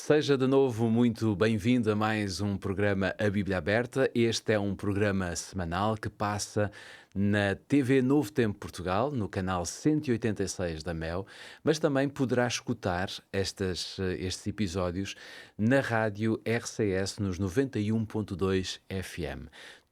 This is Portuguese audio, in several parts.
Seja de novo muito bem-vindo a mais um programa A Bíblia Aberta. Este é um programa semanal que passa na TV Novo Tempo Portugal, no canal 186 da MEL, mas também poderá escutar estes episódios na rádio RCS nos 91.2 FM.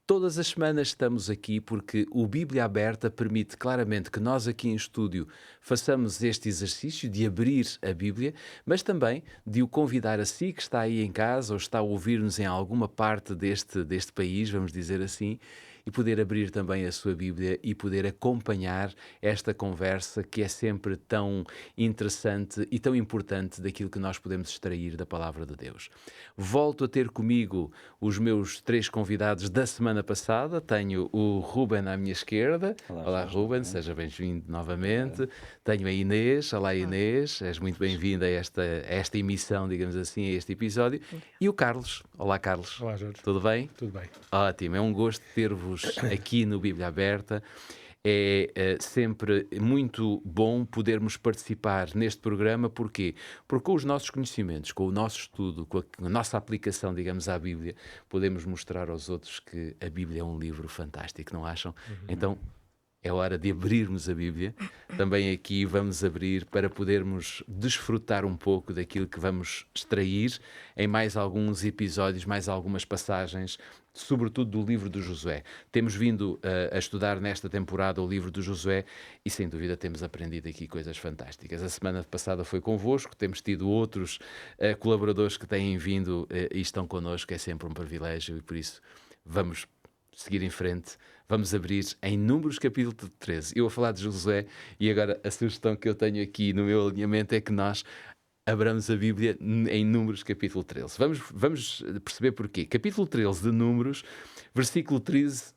Todas as semanas estamos aqui porque o Bíblia Aberta permite claramente que nós aqui em estúdio façamos este exercício de abrir a Bíblia, mas também de o convidar a si que está aí em casa ou está a ouvir-nos em alguma parte deste país, vamos dizer assim, e poder abrir também a sua Bíblia e poder acompanhar esta conversa que é sempre tão interessante e tão importante daquilo que nós podemos extrair da Palavra de Deus. Volto a ter comigo os meus três convidados da semana passada. Tenho o Ruben à minha esquerda. Olá, Olá, Jorge, Ruben, tudo bem? seja bem-vindo Obrigado. novamente. Tenho a Inês. Olá, Inês. És muito bem-vinda a esta emissão, digamos assim, a este episódio. E o Carlos. Olá, Carlos. Olá, Jorge. Tudo bem? Tudo bem. Ótimo, é um gosto ter-vos aqui no Bíblia Aberta. É sempre muito bom podermos participar neste programa. Porquê? Porque com os nossos conhecimentos, com o nosso estudo, com a nossa aplicação, digamos, à Bíblia, podemos mostrar aos outros que a Bíblia é um livro fantástico, não acham? Então, é hora de abrirmos a Bíblia. Também aqui vamos abrir para podermos desfrutar um pouco daquilo que vamos extrair em mais alguns episódios, mais algumas passagens, sobretudo do livro de Josué. Temos vindo a estudar nesta temporada o livro de Josué e, sem dúvida, temos aprendido aqui coisas fantásticas. A semana passada foi convosco, temos tido outros colaboradores que têm vindo e estão connosco. É sempre um privilégio e, por isso, vamos seguir em frente. Vamos abrir em Números capítulo 13. Eu a falar de Josué e agora a sugestão que eu tenho aqui no meu alinhamento é que nós abramos a Bíblia em Números capítulo 13. Vamos perceber porquê. Capítulo 13 de Números, versículo 30,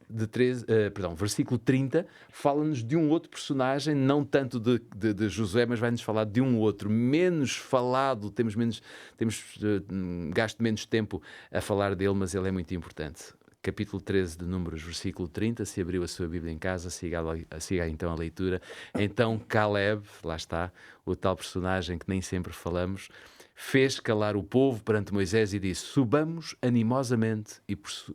fala-nos de um outro personagem, não tanto de Josué, mas vai-nos falar de um outro, menos falado, temos gasto menos tempo a falar dele, mas ele é muito importante. Capítulo 13 de Números, versículo 30, se abriu a sua Bíblia em casa, siga então a leitura. Então Caleb, lá está, o tal personagem que nem sempre falamos, fez calar o povo perante Moisés e disse: subamos animosamente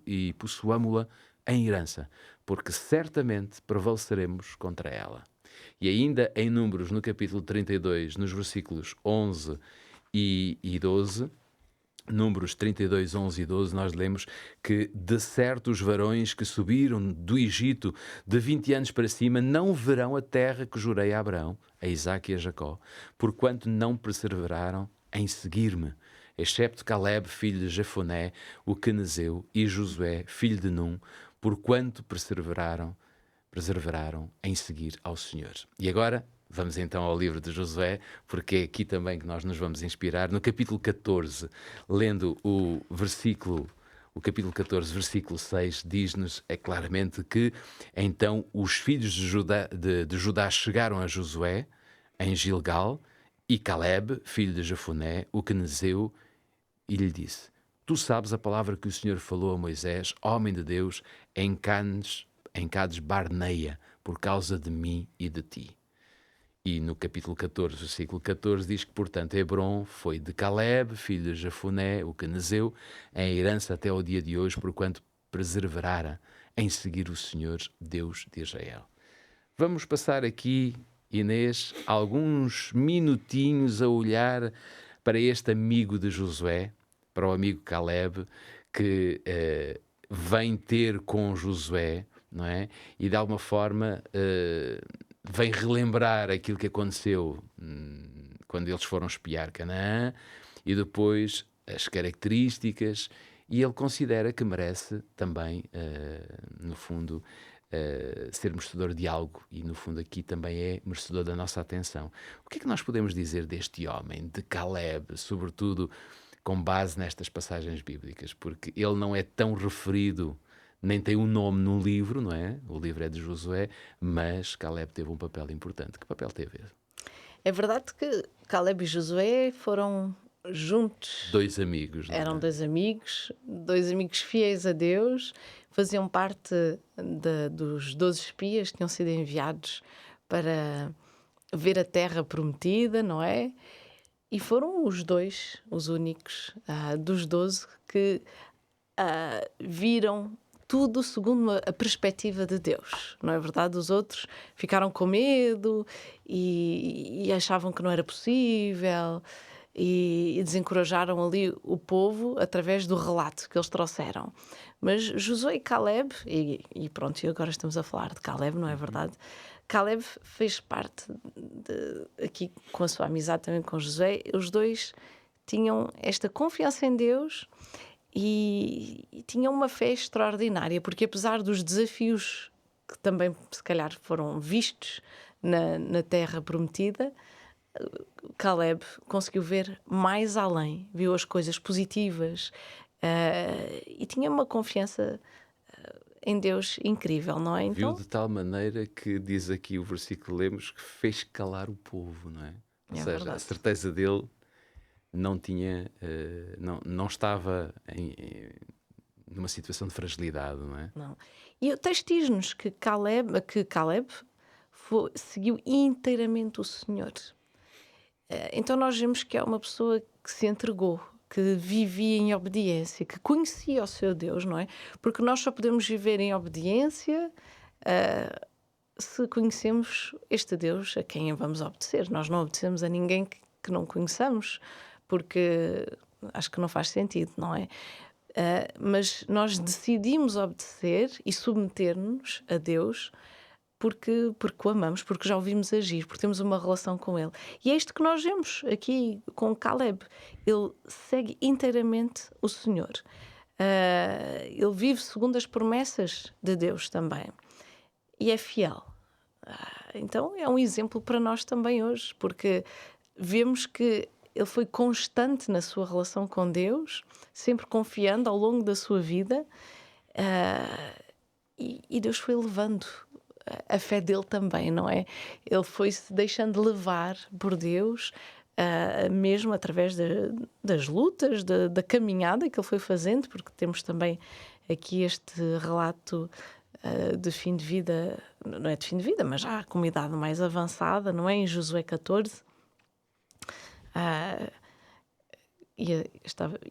e possuamo-la em herança, porque certamente prevaleceremos contra ela. E ainda em Números, no capítulo 32, nos versículos 11 e 12... Números 32, 11 e 12, nós lemos que de certo os varões que subiram do Egito de 20 anos para cima não verão a terra que jurei a Abraão, a Isaque e a Jacó, porquanto não perseveraram em seguir-me, excepto Caleb, filho de Jefoné, o quenezeu, e Josué, filho de Num, porquanto perseveraram em seguir ao Senhor. E agora vamos então ao livro de Josué, porque é aqui também que nós nos vamos inspirar. No capítulo 14, lendo o capítulo 14, versículo 6, diz-nos claramente que então os filhos de Judá chegaram a Josué em Gilgal, e Caleb, filho de Jefoné, o quenezeu, e lhe disse: tu sabes a palavra que o Senhor falou a Moisés, homem de Deus, em Cades Barneia, por causa de mim e de ti. E no capítulo 14, versículo 14, diz que, portanto, Hebron foi de Caleb, filho de Jefoné, o quenezeu, em herança até ao dia de hoje, porquanto perseverara em seguir o Senhor, Deus de Israel. Vamos passar aqui, Inês, alguns minutinhos a olhar para este amigo de Josué, para o amigo Caleb, que vem ter com Josué, não é? E de alguma forma vem relembrar aquilo que aconteceu quando eles foram espiar Canaã e depois as características, e ele considera que merece também, no fundo, ser merecedor de algo, e no fundo aqui também é merecedor da nossa atenção. O que é que nós podemos dizer deste homem, de Caleb, sobretudo com base nestas passagens bíblicas? Porque ele não é tão referido, nem tem um nome no livro, não é? O livro é de Josué, mas Caleb teve um papel importante. Que papel teve? É verdade que Caleb e Josué foram juntos. Dois amigos, não é? Eram dois amigos fiéis a Deus, faziam parte dos 12 espias que tinham sido enviados para ver a terra prometida, não é? E foram os dois, os únicos dos 12 que viram tudo segundo a perspectiva de Deus, não é verdade? Os outros ficaram com medo e achavam que não era possível e desencorajaram ali o povo através do relato que eles trouxeram. Mas Josué e Caleb, e pronto, e agora estamos a falar de Caleb, não é verdade? Caleb fez parte aqui com a sua amizade também com Josué. Os dois tinham esta confiança em Deus e tinham uma fé extraordinária, porque apesar dos desafios que também se calhar foram vistos na terra prometida, Caleb conseguiu ver mais além, viu as coisas positivas e tinha uma confiança em Deus incrível, não é? Viu Então, de tal maneira que diz aqui o versículo que lemos que fez calar o povo, não é? Ou é seja, a verdade. certeza dele não tinha, não estava numa situação de fragilidade, não é? Não. E o texto diz-nos que Caleb seguiu inteiramente o Senhor. Então nós vemos que é uma pessoa que se entregou, que vivia em obediência, que conhecia o seu Deus, não é? Porque nós só podemos viver em obediência se conhecemos este Deus a quem vamos obedecer. Nós não obedecemos a ninguém que não conheçamos, porque acho que não faz sentido, não é? Mas nós decidimos obedecer e submeter-nos a Deus porque o amamos, porque já o vimos agir, porque temos uma relação com Ele. E é isto que nós vemos aqui com Caleb. Ele segue inteiramente o Senhor. Ele vive segundo as promessas de Deus também. E é fiel. Então é um exemplo para nós também hoje, porque vemos que ele foi constante na sua relação com Deus, sempre confiando ao longo da sua vida, e Deus foi levando a fé dele também, não é? Ele foi-se deixando levar por Deus, mesmo através das lutas, da caminhada que ele foi fazendo, porque temos também aqui este relato de fim de vida, não é de fim de vida, mas já com uma idade mais avançada, não é? Em Josué 14.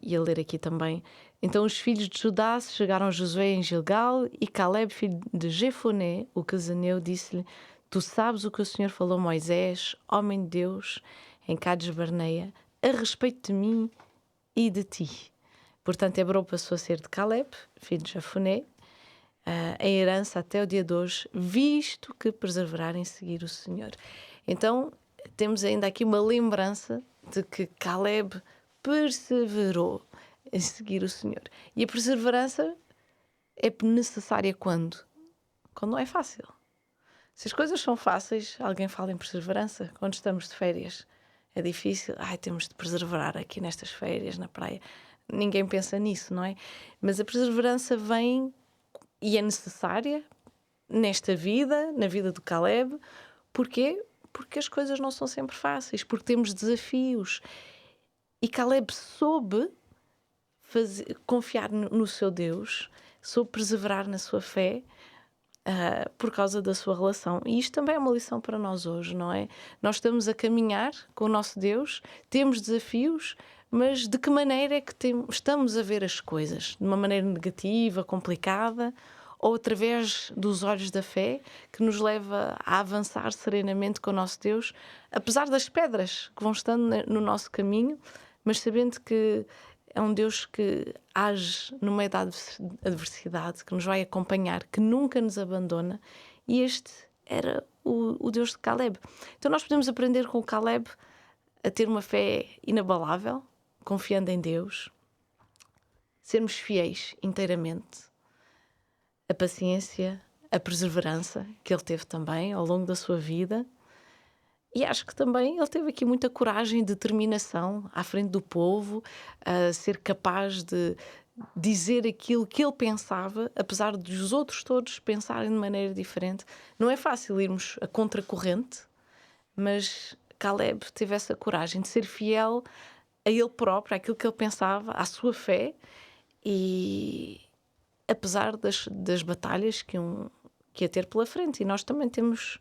Ia ler aqui também. Então os filhos de Judá chegaram a Josué em Gilgal, e Caleb, filho de Jefoné, o quezaneu, disse-lhe: Tu sabes o que o Senhor falou a Moisés, homem de Deus, em Cades Barneia, a respeito de mim e de ti. Portanto, Hebreu passou a ser de Caleb, filho de Jefoné, a herança até o dia de hoje, visto que perseverar em seguir o Senhor. Então, temos ainda aqui uma lembrança de que Caleb perseverou em seguir o Senhor. E a perseverança é necessária quando? Quando não é fácil. Se as coisas são fáceis, alguém fala em perseverança. Quando estamos de férias, é difícil. Temos de perseverar aqui nestas férias, na praia. Ninguém pensa nisso, não é? Mas a perseverança vem e é necessária nesta vida, na vida do Caleb. Porquê? Porque as coisas não são sempre fáceis, porque temos desafios. E Caleb soube confiar no seu Deus, soube perseverar na sua fé por causa da sua relação. E isto também é uma lição para nós hoje, não é? Nós estamos a caminhar com o nosso Deus, temos desafios, mas de que maneira é que estamos a ver as coisas? De uma maneira negativa, complicada, ou através dos olhos da fé, que nos leva a avançar serenamente com o nosso Deus, apesar das pedras que vão estando no nosso caminho, mas sabendo que é um Deus que age no meio da adversidade, que nos vai acompanhar, que nunca nos abandona. E este era o Deus de Caleb. Então nós podemos aprender com o Caleb a ter uma fé inabalável, confiando em Deus, sermos fiéis inteiramente, a paciência, a perseverança que ele teve também ao longo da sua vida. E acho que também ele teve aqui muita coragem e determinação à frente do povo, a ser capaz de dizer aquilo que ele pensava, apesar dos outros todos pensarem de maneira diferente. Não é fácil irmos a contracorrente, mas Caleb teve essa coragem de ser fiel a ele próprio, àquilo que ele pensava, à sua fé, e apesar das batalhas que ia ter pela frente. E nós também temos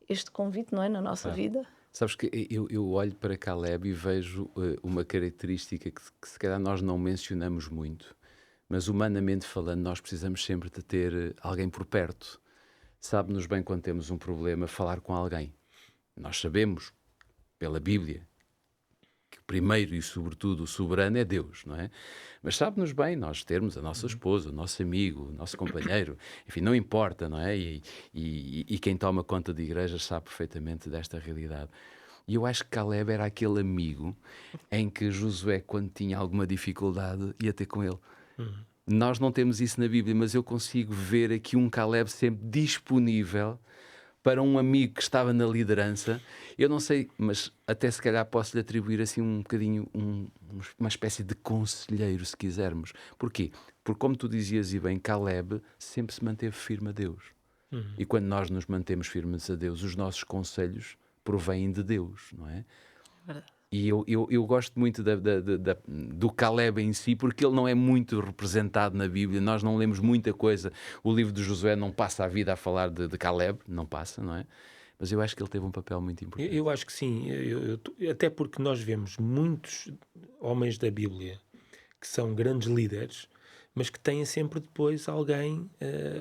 este convite, não é, na nossa vida. Sabes que eu olho para Caleb e vejo uma característica que se calhar nós não mencionamos muito, mas humanamente falando, nós precisamos sempre de ter alguém por perto. Sabe-nos bem quando temos um problema falar com alguém. Nós sabemos, pela Bíblia, que o primeiro e sobretudo o soberano é Deus, não é? Mas sabe-nos bem nós termos a nossa esposa, o nosso amigo, o nosso companheiro, enfim, não importa, não é? E quem toma conta de igrejas sabe perfeitamente desta realidade. E eu acho que Caleb era aquele amigo em que Josué, quando tinha alguma dificuldade, ia ter com ele. Nós não temos isso na Bíblia, mas eu consigo ver aqui um Caleb sempre disponível para um amigo que estava na liderança. Eu não sei, mas até se calhar posso-lhe atribuir assim um bocadinho uma espécie de conselheiro, se quisermos. Porquê? Porque, como tu dizias e bem, Caleb sempre se manteve firme a Deus. E quando nós nos mantemos firmes a Deus, os nossos conselhos provêm de Deus, não é? Verdade. E eu gosto muito do Caleb em si, porque ele não é muito representado na Bíblia, nós não lemos muita coisa. O livro de Josué não passa a vida a falar de Caleb, não passa, não é? Mas eu acho que ele teve um papel muito importante. Eu acho que sim, até porque nós vemos muitos homens da Bíblia que são grandes líderes, mas que têm sempre depois alguém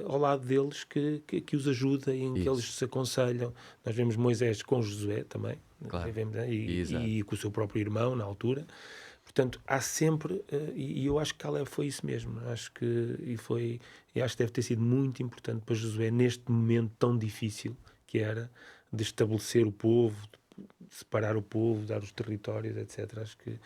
ao lado deles que os ajuda e em que Isso. eles se aconselham. Nós vemos Moisés com Josué também, Claro. vemos, Exato. e com o seu próprio irmão na altura. Portanto, há sempre, e eu acho que Caleb foi isso mesmo. Acho que deve ter sido muito importante para Josué neste momento tão difícil que era de estabelecer o povo, de separar o povo, dar os territórios, etc. Acho que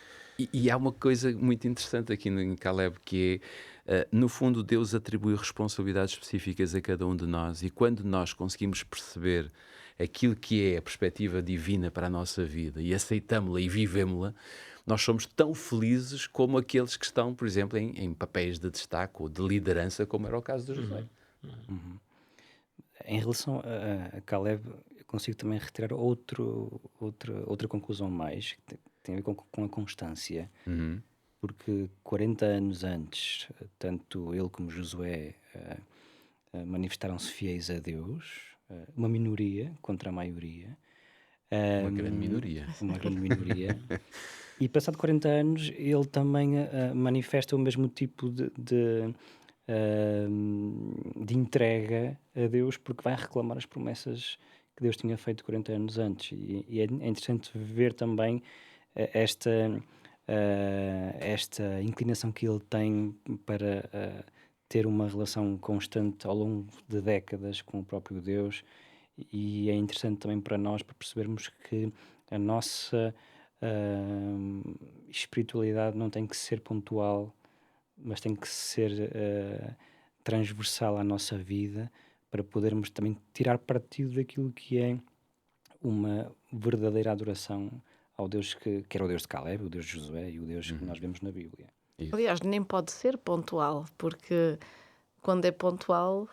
E há uma coisa muito interessante aqui em Caleb, que é, no fundo, Deus atribui responsabilidades específicas a cada um de nós, e quando nós conseguimos perceber aquilo que é a perspectiva divina para a nossa vida e aceitamos-la e vivemos-la, nós somos tão felizes como aqueles que estão, por exemplo, em papéis de destaque ou de liderança, como era o caso de José. Em relação a Caleb, eu consigo também retirar outra conclusão mais, que tem a ver com a constância, porque 40 anos antes, tanto ele como Josué manifestaram-se fiéis a Deus, uma minoria contra a maioria. Uma grande minoria. Uma grande minoria. E passado 40 anos, ele também manifesta o mesmo tipo de entrega a Deus, porque vai reclamar as promessas que Deus tinha feito 40 anos antes. E é interessante ver também esta inclinação que ele tem para ter uma relação constante ao longo de décadas com o próprio Deus. E é interessante também para nós, para percebermos que a nossa espiritualidade não tem que ser pontual, mas tem que ser transversal à nossa vida, para podermos também tirar partido daquilo que é uma verdadeira adoração ao Deus que era o Deus de Caleb, o Deus de Josué e o Deus que nós vemos na Bíblia. Isso. Aliás, nem pode ser pontual, porque quando é pontual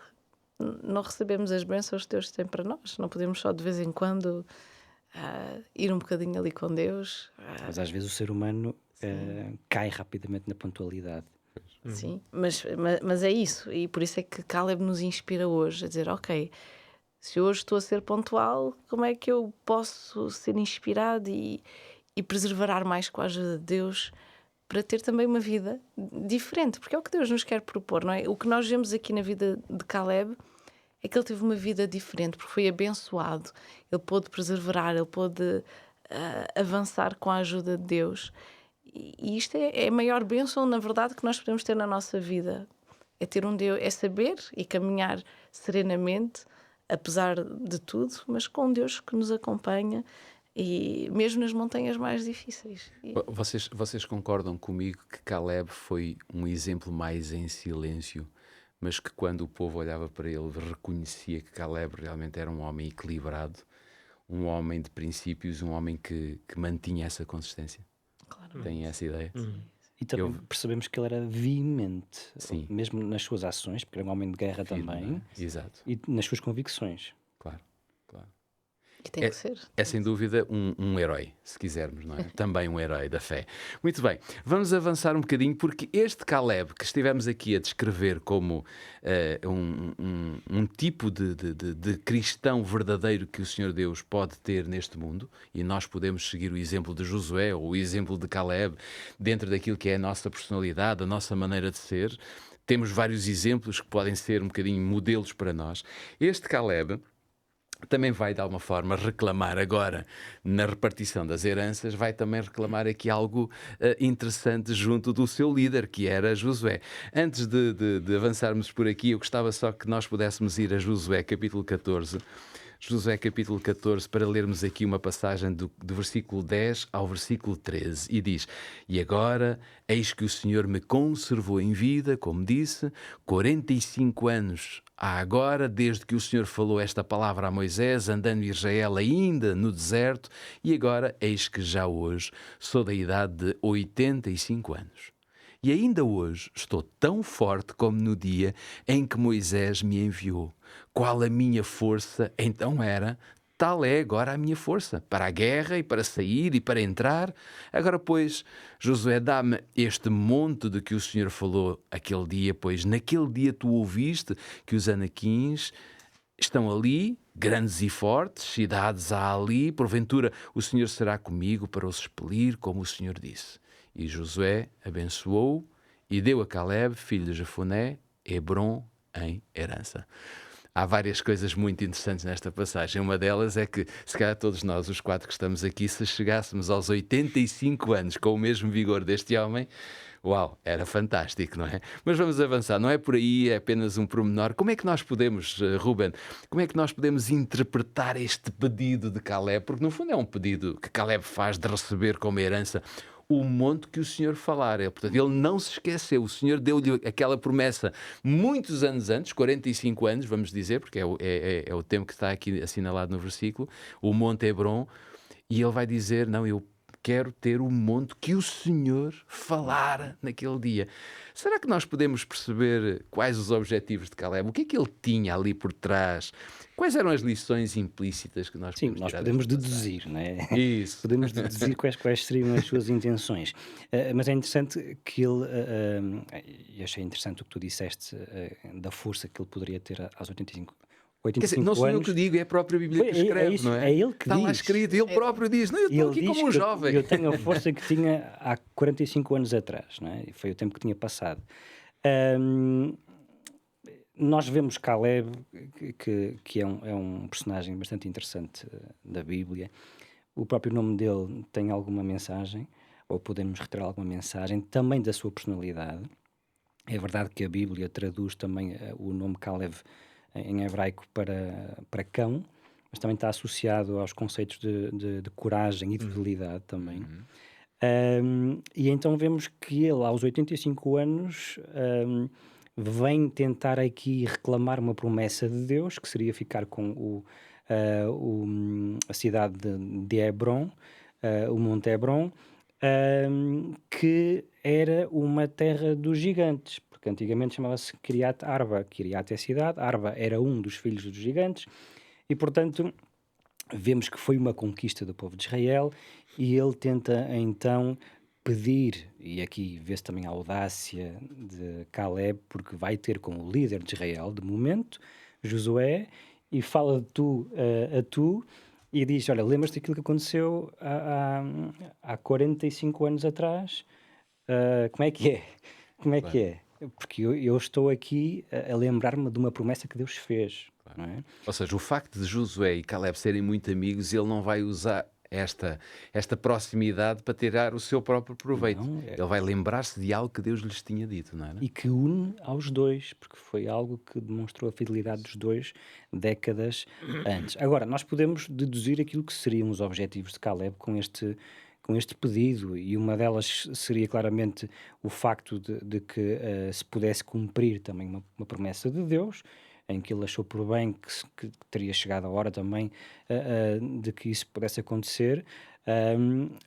não recebemos as bênçãos que Deus tem para nós. Não podemos só de vez em quando ir um bocadinho ali com Deus. Mas às vezes o ser humano cai rapidamente na pontualidade. Sim, mas é isso. E por isso é que Caleb nos inspira hoje a dizer, ok, se hoje estou a ser pontual, como é que eu posso ser inspirado e preservar mais com a ajuda de Deus para ter também uma vida diferente? Porque é o que Deus nos quer propor, não é? O que nós vemos aqui na vida de Caleb é que ele teve uma vida diferente, porque foi abençoado, ele pôde perseverar, ele pôde avançar com a ajuda de Deus. E isto é a maior bênção, na verdade, que nós podemos ter na nossa vida. É ter um Deus, é saber e caminhar serenamente, apesar de tudo, mas com um Deus que nos acompanha, e mesmo nas montanhas mais difíceis. Vocês concordam comigo que Caleb foi um exemplo mais em silêncio, mas que quando o povo olhava para ele reconhecia que Caleb realmente era um homem equilibrado, um homem de princípios, um homem que mantinha essa consistência? Claro. Tem essa ideia? E também percebemos que ele era veemente, Sim. mesmo nas suas ações, porque era um homem de guerra Firme, também, não é? Exato. e nas suas convicções. Claro, claro. Que tem que ser. É sem dúvida um herói, se quisermos, não é? Também um herói da fé. Muito bem, vamos avançar um bocadinho, porque este Caleb, que estivemos aqui a descrever como um tipo de cristão verdadeiro que o Senhor Deus pode ter neste mundo, e nós podemos seguir o exemplo de Josué ou o exemplo de Caleb dentro daquilo que é a nossa personalidade, a nossa maneira de ser. Temos vários exemplos que podem ser um bocadinho modelos para nós. Este Caleb também vai, de alguma forma, reclamar agora, na repartição das heranças, vai também reclamar aqui algo interessante junto do seu líder, que era Josué. Antes de avançarmos por aqui, eu gostava só que nós pudéssemos ir a Josué, capítulo 14. Josué capítulo 14, para lermos aqui uma passagem do versículo 10 ao versículo 13, e diz: E agora, eis que o Senhor me conservou em vida, como disse, 45 anos há agora, desde que o Senhor falou esta palavra a Moisés, andando Israel ainda no deserto, e agora, eis que já hoje sou da idade de 85 anos. E ainda hoje estou tão forte como no dia em que Moisés me enviou. Qual a minha força então era, tal é agora a minha força, para a guerra e para sair e para entrar. Agora, pois, Josué, dá-me este monte de que o Senhor falou aquele dia, pois naquele dia tu ouviste que os anaquins estão ali, grandes e fortes, cidades há ali, porventura o Senhor será comigo para os expelir, como o Senhor disse. E Josué abençoou e deu a Caleb, filho de Jefoné, Hebrom em herança. Há várias coisas muito interessantes nesta passagem. Uma delas é que, se calhar todos nós, os 4 que estamos aqui, se chegássemos aos 85 anos com o mesmo vigor deste homem, uau, era fantástico, não é? Mas vamos avançar, não é por aí, é apenas um pormenor. Como é que nós podemos, Ruben, como é que nós podemos interpretar este pedido de Caleb? Porque no fundo é um pedido que Caleb faz de receber como herança o monte que o Senhor falara. Portanto, ele não se esqueceu. O Senhor deu-lhe aquela promessa muitos anos antes, 45 anos, vamos dizer, porque é o tempo que está aqui assinalado no versículo, o monte Hebrom, e ele vai dizer, não, eu quero ter o monte que o Senhor falara naquele dia. Será que nós podemos perceber quais os objetivos de Caleb? O que é que ele tinha ali por trás? Quais eram as lições implícitas que nós Sim, podemos nós tirar podemos desta passagem? deduzir, não é? Isso. Podemos deduzir quais seriam as suas intenções. Mas é interessante que ele, e achei interessante o que tu disseste, da força que ele poderia ter aos 85, Quer dizer, não sou eu anos. que digo, é a própria Bíblia que É escreve, isso, não é? é ele que Está lá diz. escrito, ele próprio diz, não, eu E estou ele aqui diz como um que jovem. eu tenho a força que tinha há 45 anos atrás, não é? E foi o tempo que tinha passado. Ahm, Nós vemos Caleb, que é um personagem bastante interessante da Bíblia. O próprio nome dele tem alguma mensagem, ou podemos retirar alguma mensagem, também da sua personalidade. É verdade que a Bíblia traduz também o nome Caleb em hebraico para cão, mas também está associado aos conceitos de coragem e de fidelidade também. E então vemos que ele, aos 85 anos, vem tentar aqui reclamar uma promessa de Deus, que seria ficar com a cidade de Hebrom, o Monte Hebrom, que era uma terra dos gigantes, porque antigamente chamava-se Kiriat Arba. Kiriat é a cidade, Arba era um dos filhos dos gigantes, e portanto vemos que foi uma conquista do povo de Israel, e ele tenta então pedir, e aqui vê-se também a audácia de Caleb, porque vai ter como líder de Israel, de momento, Josué, e fala de tu a tu, e diz, olha, lembras-te daquilo que aconteceu há 45 anos atrás? Como é que é? Como é que é? Porque eu estou aqui a lembrar-me de uma promessa que Deus fez. Não é? Ou seja, o facto de Josué e Caleb serem muito amigos, ele não vai usar esta proximidade para tirar o seu próprio proveito. Não, Ele vai lembrar-se de algo que Deus lhes tinha dito, não é? E que une aos dois, porque foi algo que demonstrou a fidelidade dos dois décadas antes. Agora, nós podemos deduzir aquilo que seriam os objetivos de Caleb com este pedido, e uma delas seria claramente o facto de que se pudesse cumprir também uma promessa de Deus, em que ele achou por bem que teria chegado a hora também de que isso pudesse acontecer.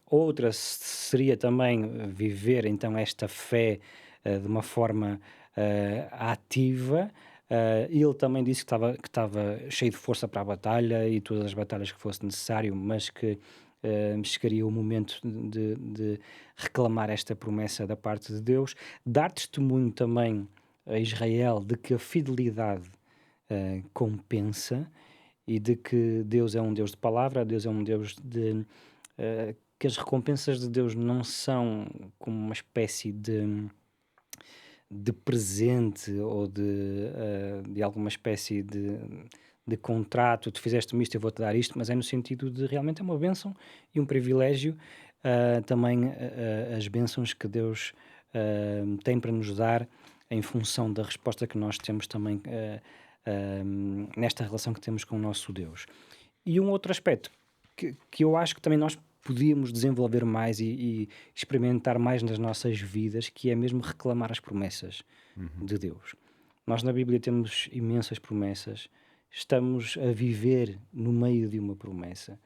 Outra seria também viver então esta fé de uma forma ativa, Ele também disse que estava cheio de força para a batalha e todas as batalhas que fosse necessário, mas que chegaria o momento de reclamar esta promessa da parte de Deus, dar testemunho também a Israel de que a fidelidade compensa e de que Deus é um Deus de palavra, Deus é um Deus que as recompensas de Deus não são como uma espécie de presente ou de alguma espécie de contrato, tu fizeste-me isto, eu vou-te dar isto, mas é no sentido de realmente é uma bênção e um privilégio, também as bênçãos que Deus tem para nos dar em função da resposta que nós temos também nesta relação que temos com o nosso Deus. E um outro aspecto que eu acho que também nós podíamos desenvolver mais e experimentar mais nas nossas vidas, que é mesmo reclamar as promessas de Deus. Nós na Bíblia temos imensas promessas, estamos a viver no meio de uma promessa.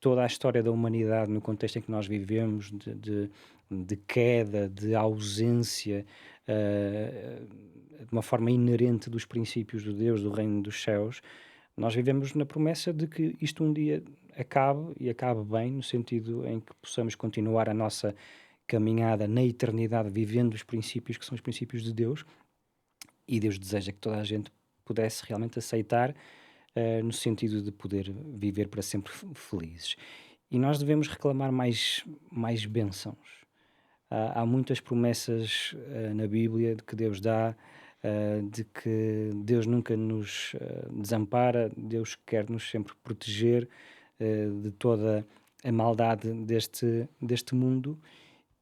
Toda a história da humanidade, no contexto em que nós vivemos, de queda, de ausência, de uma forma inerente dos princípios de Deus, do reino dos céus, nós vivemos na promessa de que isto um dia acabe e acabe bem, no sentido em que possamos continuar a nossa caminhada na eternidade, vivendo os princípios que são os princípios de Deus, e Deus deseja que toda a gente pudesse realmente aceitar, no sentido de poder viver para sempre felizes. E nós devemos reclamar mais bênçãos. Há muitas promessas na Bíblia de que Deus dá, de que Deus nunca nos desampara, Deus quer nos sempre proteger de toda a maldade deste mundo,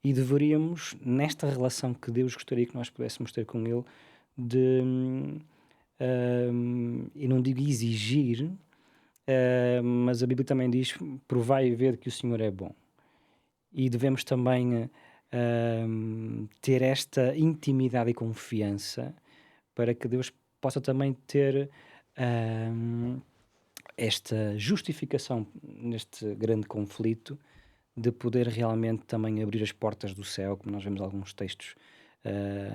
e deveríamos, nesta relação que Deus gostaria que nós pudéssemos ter com Ele, e não digo exigir, mas a Bíblia também diz: provai e ver que o Senhor é bom. E devemos também ter esta intimidade e confiança para que Deus possa também ter esta justificação neste grande conflito, de poder realmente também abrir as portas do céu, como nós vemos alguns textos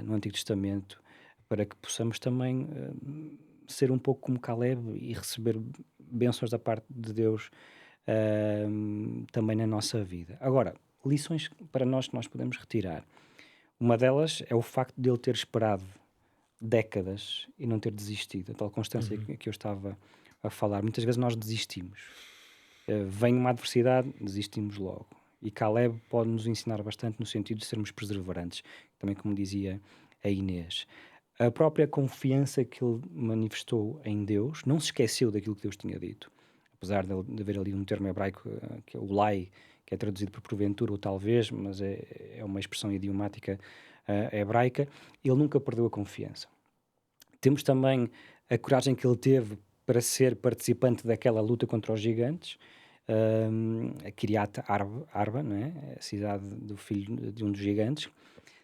no Antigo Testamento, para que possamos também ser um pouco como Caleb e receber bênçãos da parte de Deus também na nossa vida. Agora, lições para nós que nós podemos retirar. Uma delas é o facto de ele ter esperado décadas e não ter desistido. A tal constância que eu estava a falar. Muitas vezes nós desistimos. Vem uma adversidade, desistimos logo. E Caleb pode nos ensinar bastante no sentido de sermos perseverantes, também como dizia a Inês. A própria confiança que ele manifestou em Deus, não se esqueceu daquilo que Deus tinha dito. Apesar de haver ali um termo hebraico, que é o lai, que é traduzido por porventura ou talvez, mas é uma expressão idiomática hebraica, ele nunca perdeu a confiança. Temos também a coragem que ele teve para ser participante daquela luta contra os gigantes, a Kiriat Arba, não é? A cidade do filho de um dos gigantes.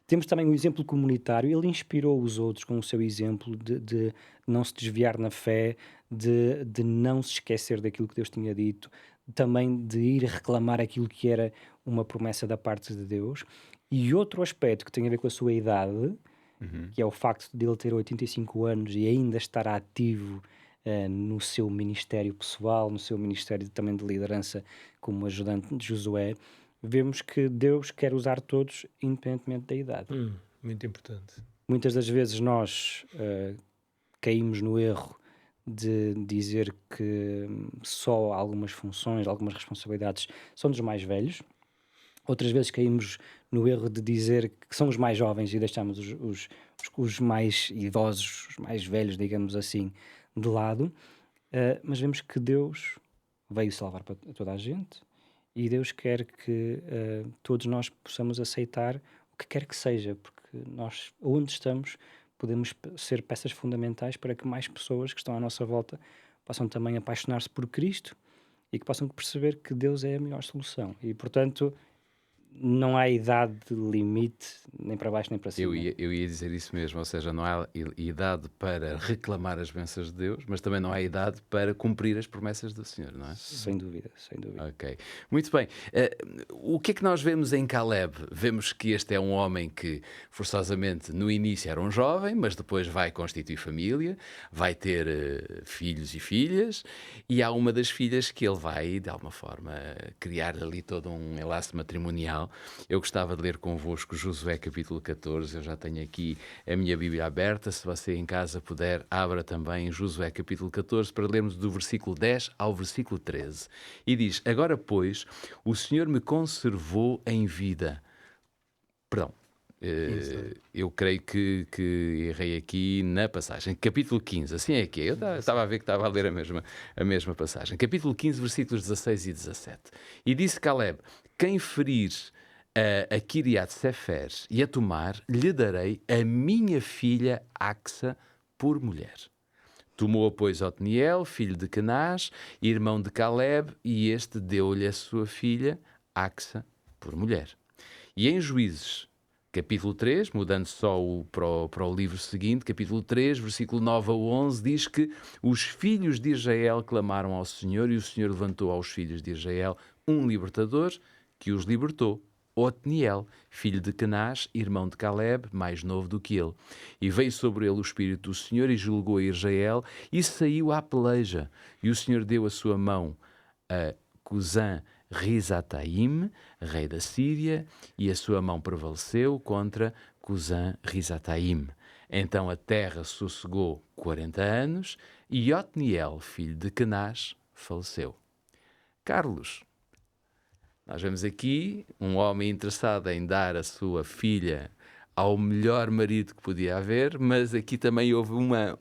Temos também o exemplo comunitário. Ele inspirou os outros com o seu exemplo de não se desviar na fé, de não se esquecer daquilo que Deus tinha dito, também de ir reclamar aquilo que era uma promessa da parte de Deus. E outro aspecto que tem a ver com a sua idade, que é o facto de ele ter 85 anos e ainda estar ativo no seu ministério pessoal, no seu ministério também de liderança como ajudante de Josué, vemos que Deus quer usar todos, independentemente da idade. Muito importante. Muitas das vezes nós caímos no erro de dizer que só algumas funções, algumas responsabilidades são dos mais velhos. Outras vezes caímos no erro de dizer que são os mais jovens e deixamos os mais idosos, os mais velhos, digamos assim, de lado. Mas vemos que Deus veio salvar para toda a gente e Deus quer que todos nós possamos aceitar o que quer que seja, porque nós, onde estamos, podemos ser peças fundamentais para que mais pessoas que estão à nossa volta possam também apaixonar-se por Cristo e que possam perceber que Deus é a melhor solução. E, portanto, não há idade limite, nem para baixo nem para cima. Eu ia dizer isso mesmo, ou seja, não há idade para reclamar as bênçãos de Deus, mas também não há idade para cumprir as promessas do Senhor, não é? Sem dúvida, sem dúvida. Ok, muito bem. O que é que nós vemos em Caleb? Vemos que este é um homem que, forçosamente, no início era um jovem, mas depois vai constituir família, vai ter filhos e filhas, e há uma das filhas que ele vai, de alguma forma, criar ali todo um enlace matrimonial. Eu gostava de ler convosco Josué capítulo 14, eu já tenho aqui a minha Bíblia aberta, se você em casa puder, abra também Josué capítulo 14 para lermos do versículo 10 ao versículo 13. E diz: agora, pois, o Senhor me conservou em vida. Perdão, eu creio que errei aqui na passagem. Capítulo 15, assim é que é. Eu estava a ver que estava a ler a mesma passagem. Capítulo 15, versículos 16 e 17. E disse Caleb: quem ferir a Kiriat Sefer e a Tomar, lhe darei a minha filha Axa por mulher. Tomou, pois, Otniel, filho de Kenaz, irmão de Caleb, e este deu-lhe a sua filha Axa por mulher. E em Juízes, capítulo 3, mudando só para o livro seguinte, capítulo 3, versículo 9 a 11, diz que os filhos de Israel clamaram ao Senhor e o Senhor levantou aos filhos de Israel um libertador que os libertou. Otniel, filho de Kenaz, irmão de Caleb, mais novo do que ele. E veio sobre ele o Espírito do Senhor e julgou a Israel e saiu à peleja. E o Senhor deu a sua mão a Cusã Risataim, rei da Síria, e a sua mão prevaleceu contra Cusã Risataim. Então a terra sossegou 40 anos e Otniel, filho de Kenaz, faleceu. Carlos, nós vemos aqui um homem interessado em dar a sua filha ao melhor marido que podia haver, mas aqui também houve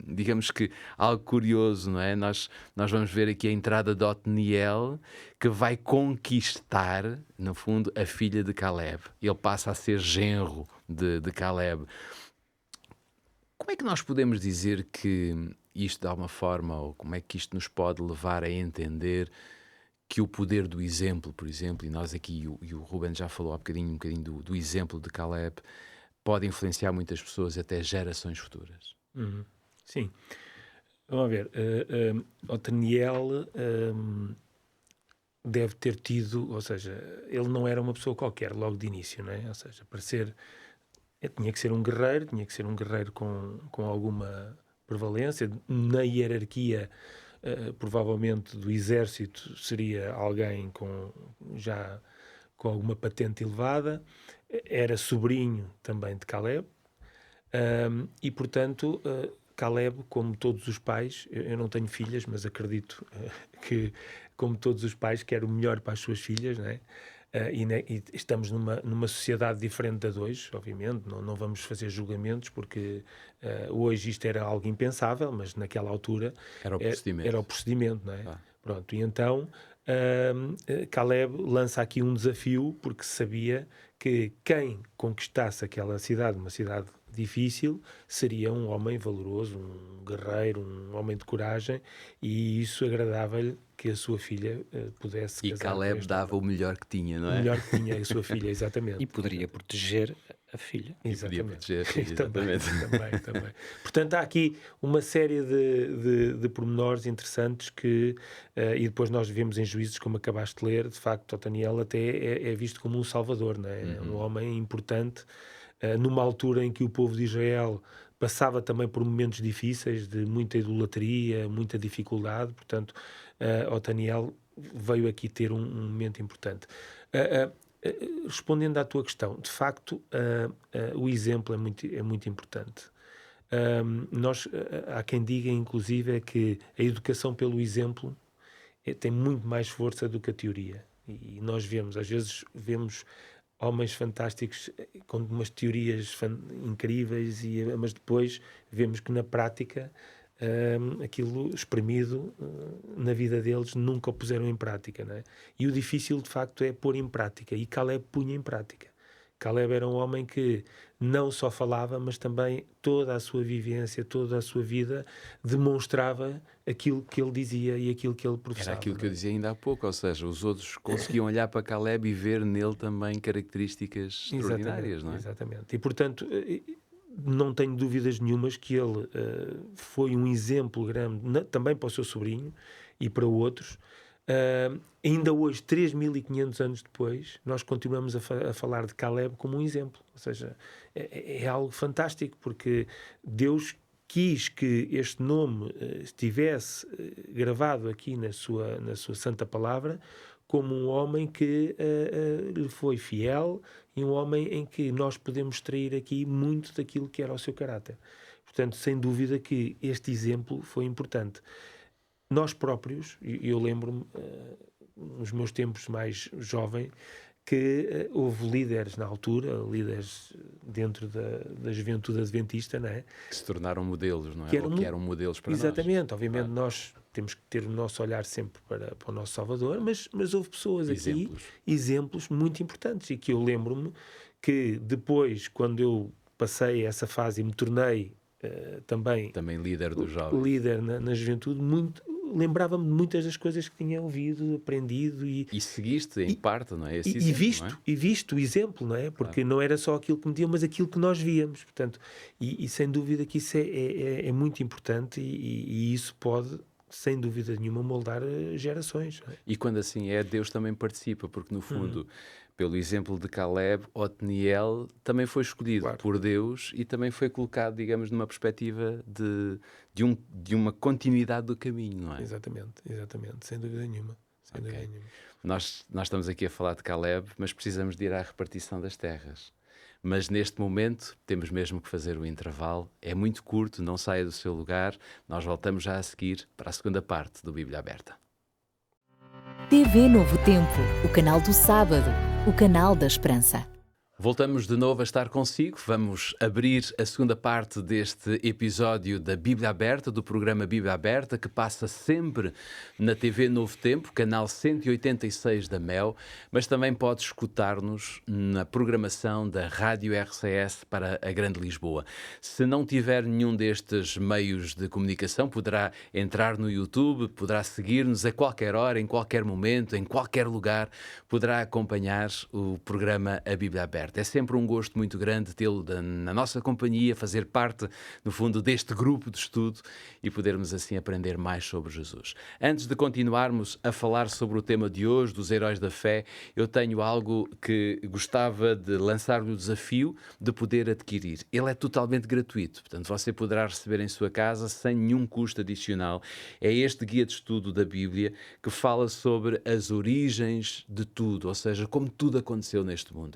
digamos que, algo curioso, não é? Nós vamos ver aqui a entrada de Otniel, que vai conquistar, no fundo, a filha de Caleb. Ele passa a ser genro de Caleb. Como é que nós podemos dizer que isto, de alguma forma, ou como é que isto nos pode levar a entender que o poder do exemplo, por exemplo, e nós aqui, e o Ruben já falou há um bocadinho do exemplo de Caleb, pode influenciar muitas pessoas, até gerações futuras? Sim. Vamos ver. Otniel deve ter tido, ou seja, ele não era uma pessoa qualquer logo de início, não é? Ou seja, para ser... tinha que ser um guerreiro, com alguma prevalência. Na hierarquia, provavelmente, do exército, seria alguém com alguma patente elevada. Era sobrinho também de Caleb. E, portanto, Caleb, como todos os pais, eu não tenho filhas, mas acredito que, como todos os pais, quer o melhor para as suas filhas, não é? E estamos numa sociedade diferente da de hoje, obviamente, não vamos fazer julgamentos, porque hoje isto era algo impensável, mas naquela altura era o procedimento, não é? Pronto, e então Caleb lança aqui um desafio, porque sabia que quem conquistasse aquela cidade, uma cidade difícil, seria um homem valoroso, um guerreiro, um homem de coragem, e isso agradava-lhe que a sua filha pudesse casar. E Caleb dava o melhor que tinha, não é? O melhor que tinha a sua filha, exatamente. E poderia proteger a filha. Exatamente. Podia proteger a filha, exatamente. também. Portanto, há aqui uma série de pormenores interessantes que, e depois nós vemos em Juízes, como acabaste de ler, de facto, Otniel até é visto como um salvador, não é? Um homem importante, numa altura em que o povo de Israel passava também por momentos difíceis, de muita idolatria, muita dificuldade. Portanto, Otniel veio aqui ter um momento importante. Respondendo à tua questão, de facto, o exemplo é muito importante. Há quem diga, inclusive, que a educação pelo exemplo tem muito mais força do que a teoria. E nós às vezes vemos homens fantásticos com umas teorias incríveis, mas depois vemos que na prática aquilo exprimido na vida deles nunca o puseram em prática, não é? E o difícil de facto é pôr em prática, e Caleb punha em prática. Caleb era um homem que não só falava, mas também toda a sua vivência, toda a sua vida demonstrava aquilo que ele dizia e aquilo que ele professava. Era aquilo que eu dizia ainda há pouco, ou seja, os outros conseguiam olhar para Caleb e ver nele também características extraordinárias, não é? Exatamente. E, portanto, não tenho dúvidas nenhumas que ele foi um exemplo grande também para o seu sobrinho e para outros. Ainda hoje, 3.500 anos depois, nós continuamos a falar de Caleb como um exemplo. Ou seja, é algo fantástico, porque Deus quis que este nome estivesse gravado aqui na sua santa palavra como um homem que lhe foi fiel e um homem em que nós podemos extrair aqui muito daquilo que era o seu caráter. Portanto, sem dúvida que este exemplo foi importante. Nós próprios, eu lembro-me, nos meus tempos mais jovem, que houve líderes na altura, líderes dentro da juventude adventista, não é? Que se tornaram modelos, não é? Que Ou que eram modelos para nós. Exatamente. Obviamente nós temos que ter o nosso olhar sempre para o nosso Salvador, mas houve pessoas aqui, exemplos muito importantes, e que eu lembro-me que depois, quando eu passei essa fase e me tornei também líder dos jovens, líder na juventude, lembrava-me de muitas das coisas que tinha ouvido, aprendido e seguiste em parte, não é? Esse e exemplo, não é? visto o exemplo, não é? Porque não era só aquilo que me diziam, mas aquilo que nós víamos. Portanto, e sem dúvida que isso é muito importante e isso pode, sem dúvida nenhuma, moldar gerações. Não é? E quando assim é, Deus também participa, porque no fundo, pelo exemplo de Caleb, Otniel também foi escolhido por Deus e também foi colocado, digamos, numa perspectiva de uma continuidade do caminho, não é? Exatamente, sem dúvida nenhuma. Sem dúvida nenhuma. Nós estamos aqui a falar de Caleb, mas precisamos de ir à repartição das terras. Mas neste momento temos mesmo que fazer o intervalo. É muito curto, não saia do seu lugar. Nós voltamos já a seguir para a segunda parte do Bíblia Aberta. TV Novo Tempo, o canal do sábado, o canal da esperança. Voltamos de novo a estar consigo. Vamos abrir a segunda parte deste episódio da Bíblia Aberta, do programa Bíblia Aberta, que passa sempre na TV Novo Tempo, canal 186 da MEL, mas também pode escutar-nos na programação da Rádio RCS para a Grande Lisboa. Se não tiver nenhum destes meios de comunicação, poderá entrar no YouTube, poderá seguir-nos a qualquer hora, em qualquer momento, em qualquer lugar, poderá acompanhar o programa A Bíblia Aberta. É sempre um gosto muito grande tê-lo na nossa companhia, fazer parte, no fundo, deste grupo de estudo e podermos assim aprender mais sobre Jesus. Antes de continuarmos a falar sobre o tema de hoje, dos heróis da fé, eu tenho algo que gostava de lançar-lhe o desafio de poder adquirir. Ele é totalmente gratuito, portanto você poderá receber em sua casa sem nenhum custo adicional. É este guia de estudo da Bíblia que fala sobre as origens de tudo, ou seja, como tudo aconteceu neste mundo.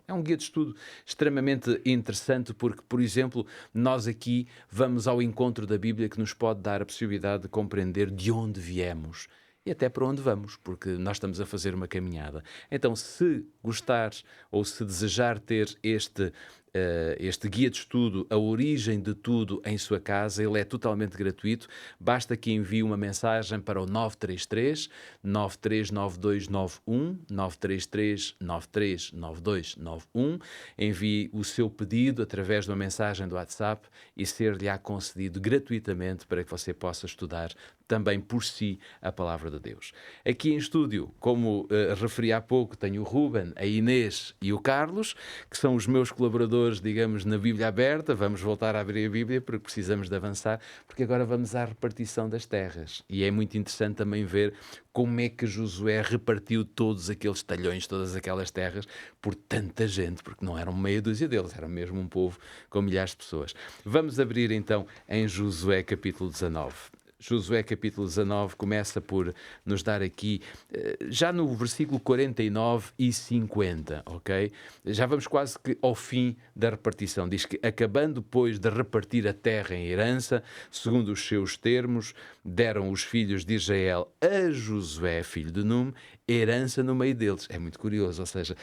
É um guia de estudo extremamente interessante porque, por exemplo, nós aqui vamos ao encontro da Bíblia que nos pode dar a possibilidade de compreender de onde viemos e até para onde vamos, porque nós estamos a fazer uma caminhada. Então, se gostares ou se desejar ter este guia de estudo, A Origem de Tudo, em sua casa, ele é totalmente gratuito. Basta que envie uma mensagem para o 933 939291, 933 939291. Envie o seu pedido através de uma mensagem do WhatsApp e ser-lhe-á concedido gratuitamente para que você possa estudar também por si a Palavra de Deus. Aqui em estúdio, como referi há pouco, tenho o Ruben, a Inês e o Carlos, que são os meus colaboradores, digamos, na Bíblia Aberta. Vamos voltar a abrir a Bíblia porque precisamos de avançar, porque agora vamos à repartição das terras. E é muito interessante também ver como é que Josué repartiu todos aqueles talhões, todas aquelas terras, por tanta gente, porque não eram meia dúzia deles, era mesmo um povo com milhares de pessoas. Vamos abrir então em Josué capítulo 19. Josué capítulo 19 começa por nos dar aqui, já no versículo 49 e 50, ok? Já vamos quase que ao fim da repartição. Diz que, acabando, pois, de repartir a terra em herança, segundo os seus termos, deram os filhos de Israel a Josué, filho de Num, herança no meio deles. É muito curioso, ou seja,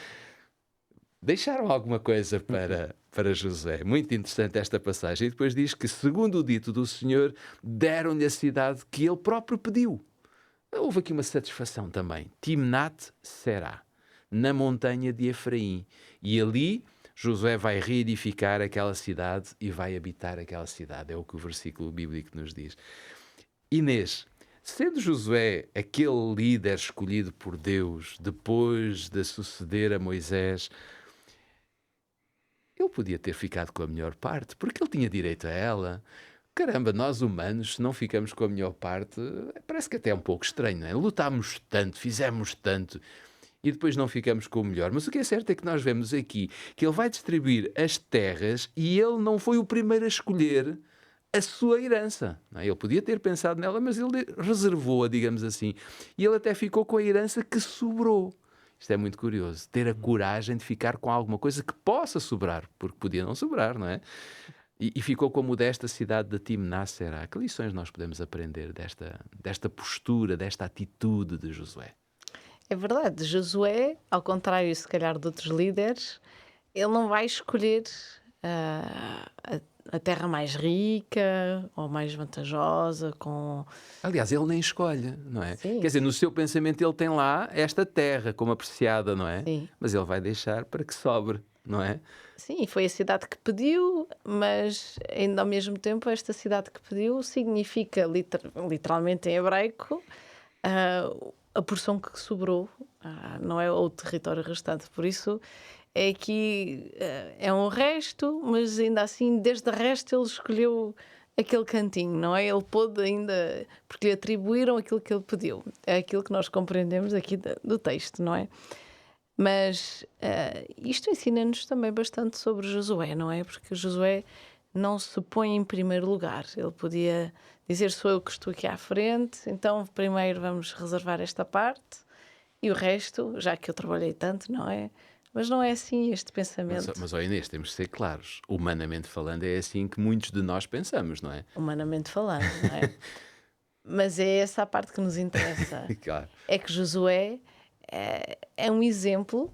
deixaram alguma coisa para Josué. Muito interessante esta passagem. E depois diz que, segundo o dito do Senhor, deram-lhe a cidade que ele próprio pediu. Houve aqui uma satisfação também. Timnat Será. na montanha de Efraim. E ali Josué vai reedificar aquela cidade e vai habitar aquela cidade. É o que o versículo bíblico nos diz. Inês, sendo Josué aquele líder escolhido por Deus depois de suceder a Moisés, ele podia ter ficado com a melhor parte, porque ele tinha direito a ela. Caramba, nós humanos, se não ficamos com a melhor parte, parece que até é um pouco estranho, não é? Lutámos tanto, fizemos tanto e depois não ficamos com o melhor. Mas o que é certo é que nós vemos aqui que ele vai distribuir as terras e ele não foi o primeiro a escolher a sua herança. Não é? Ele podia ter pensado nela, mas ele reservou-a, digamos assim. E ele até ficou com a herança que sobrou. Isto é muito curioso, ter a coragem de ficar com alguma coisa que possa sobrar, porque podia não sobrar, não é? E ficou com a modesta cidade de Timná-Será. Que lições nós podemos aprender desta postura, desta atitude de Josué? É verdade, Josué, ao contrário, se calhar, de outros líderes, ele não vai escolher a terra mais rica ou mais vantajosa, com... Aliás, ele nem escolhe, não é? Sim. Quer dizer, no seu pensamento ele tem lá esta terra como apreciada, não é? Sim. Mas ele vai deixar para que sobre, não é? Sim, foi a cidade que pediu, mas ainda ao mesmo tempo esta cidade que pediu significa literalmente em hebraico a porção que sobrou, não é o território restante. Por isso é que é um resto, mas ainda assim, desde o resto ele escolheu aquele cantinho, não é? Ele pôde ainda, porque lhe atribuíram aquilo que ele pediu. É aquilo que nós compreendemos aqui do texto, não é? Mas isto ensina-nos também bastante sobre Josué, não é? Porque Josué não se põe em primeiro lugar. Ele podia dizer: sou eu que estou aqui à frente, então primeiro vamos reservar esta parte e o resto, já que eu trabalhei tanto, não é? Mas não é assim este pensamento. Mas ó Inês, temos de ser claros. Humanamente falando, é assim que muitos de nós pensamos, não é? Humanamente falando, não é? Mas é essa a parte que nos interessa. Claro. É que Josué é um exemplo